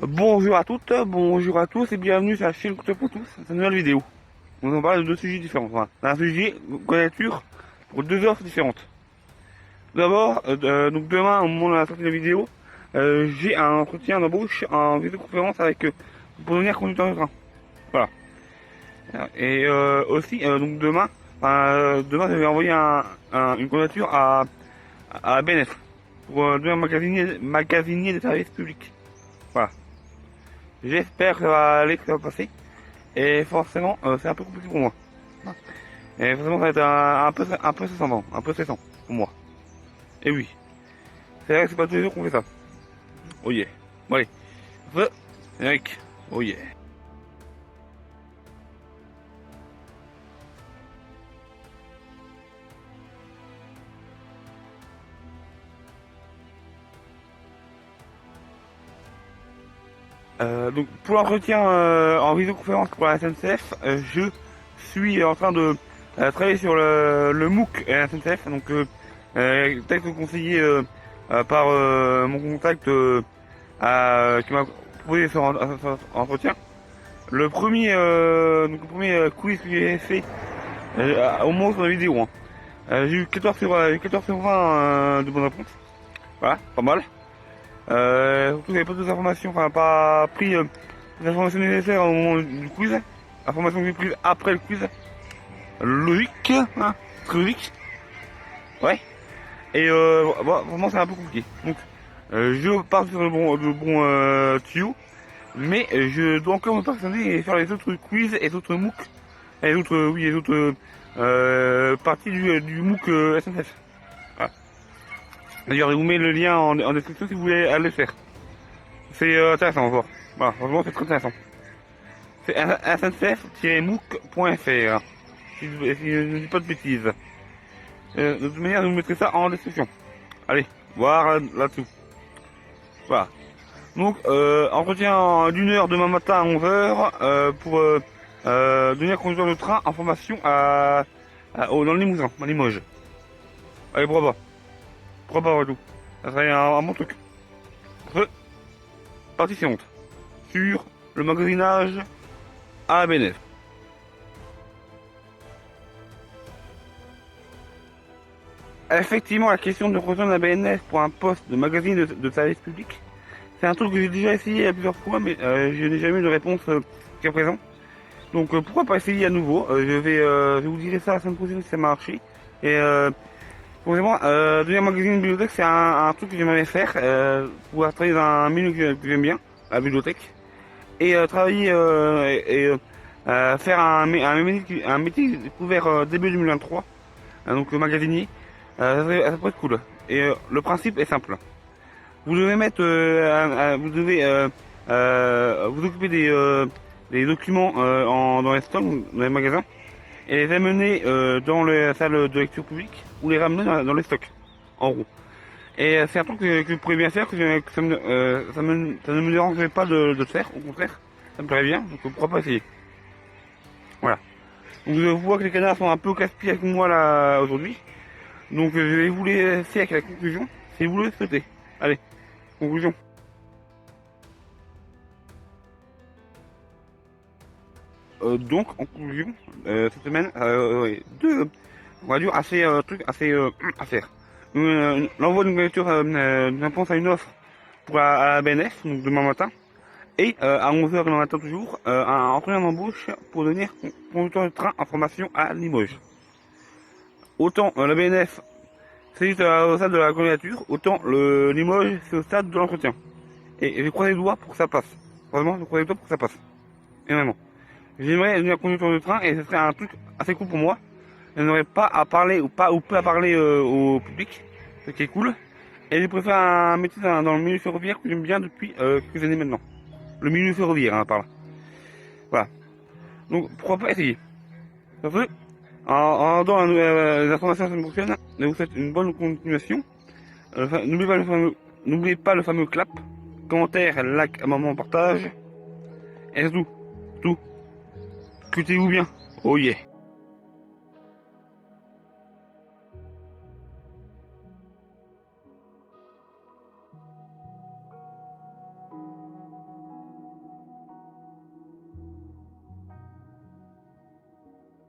Bonjour à toutes, bonjour à tous et bienvenue sur la chaîne Couteau pour tous, c'est une nouvelle vidéo. On va parler de deux sujets différents. Voilà. Un sujet, candidature, pour deux offres différentes. D'abord, donc demain, au moment de la sortie de la vidéo, j'ai un entretien d'embauche en visioconférence avec pour devenir conducteur de train. Voilà. Et aussi, donc demain, demain, je vais envoyer une candidature à BNF pour devenir magasinier de services publics. Voilà. J'espère que ça va aller, que ça va passer. Et forcément, c'est un peu compliqué pour moi. Et forcément, ça va être un peu stressant, un peu stressant pour moi. Et oui, c'est vrai que c'est pas tous les jours qu'on fait ça. Oh yeah. Bon allez, feu, Eric. Oh yeah. Donc pour l'entretien en visioconférence pour la SNCF, je suis en train de travailler sur le MOOC et la SNCF, donc texte conseillé par mon contact qui m'a proposé ce entretien. Le premier quiz que j'ai fait au moins sur la vidéo, hein. J'ai eu 14 sur 20 de bonnes réponses. Voilà, pas mal. Surtout j'avais pas d'informations, enfin pas pris les informations nécessaires au moment du quiz. Informations que j'ai prises après le quiz. Logique, hein, très logique. Ouais. Et vraiment c'est un peu compliqué. Donc je pars sur le bon tuyau, mais je dois encore me perfectionner et faire les autres quiz et les autres MOOC, et les autres parties du MOOC SNF. Voilà. D'ailleurs, je vous mets le lien en description si vous voulez aller le faire. C'est intéressant à voir. Voilà, franchement, c'est très intéressant. C'est sncf-mooc.fr. Si je ne dis pas de bêtises. De toute manière, je vous mettrai ça en description. Allez, voir là-dessous. Voilà. Donc, entretien d'une heure demain matin à 11h pour devenir conducteur de train en formation dans le Limousin, à Limoges. Allez, bravo. Bravo et tout. Ça serait un bon truc. Partie suivante. Sur le magasinage à BNF. Effectivement, la question de rejoindre la BNF pour un poste de magazine de service public, c'est un truc que j'ai déjà essayé plusieurs fois, mais je n'ai jamais eu de réponse jusqu'à présent. Donc pourquoi pas essayer à nouveau. Je vous dirai ça la semaine prochaine si ça m'a marché. Et vraiment, devenir magazine de bibliothèque, c'est un truc que j'aimerais faire, pouvoir travailler dans un milieu que j'aime bien, la bibliothèque, et travailler faire un métier découvert début 2023, donc magasinier. Ça pourrait être cool. Et le principe est simple. Vous devez mettre, vous devez vous occuper des documents dans les stocks, dans les magasins, et les amener dans les salles de lecture publique ou les ramener dans les stocks, en gros. Et c'est un truc que je pourrais bien faire, que ça ne me dérangerait pas de le faire, au contraire, ça me plairait bien, donc pourquoi pas essayer. Voilà. Donc je vois que les canards sont un peu casse-pieds avec moi là aujourd'hui. Donc je vais vous laisser avec la conclusion, si vous le souhaitez. Allez, conclusion. Donc en conclusion, cette semaine, on va dire assez trucs assez à faire. L'envoi d'une candidature, d'une réponse à une offre pour à la BNF, donc demain matin, et à 11h demain matin toujours, un entretien d'embauche pour devenir conducteur de train en formation à Limoges. Autant la BNF c'est juste au stade de la candidature, autant le Limoges c'est au stade de l'entretien. Et je croise les doigts pour que ça passe. Vraiment, je croise les doigts pour que ça passe. Énormément. J'aimerais devenir conducteur de train et ce serait un truc assez cool pour moi. Je n'aurais pas à parler ou peu à parler au public, ce qui est cool. Et je préfère un métier dans le milieu ferroviaire que j'aime bien depuis quelques années maintenant. Le milieu ferroviaire, hein, par là. Voilà. Donc pourquoi pas essayer. Ça fait, en donnant les informations la semaine prochaine, je vous souhaite une bonne continuation. N'oubliez pas le fameux clap, commentaire, like, abonnement, partage. Et c'est tout. Écoutez-vous bien. Oh yeah.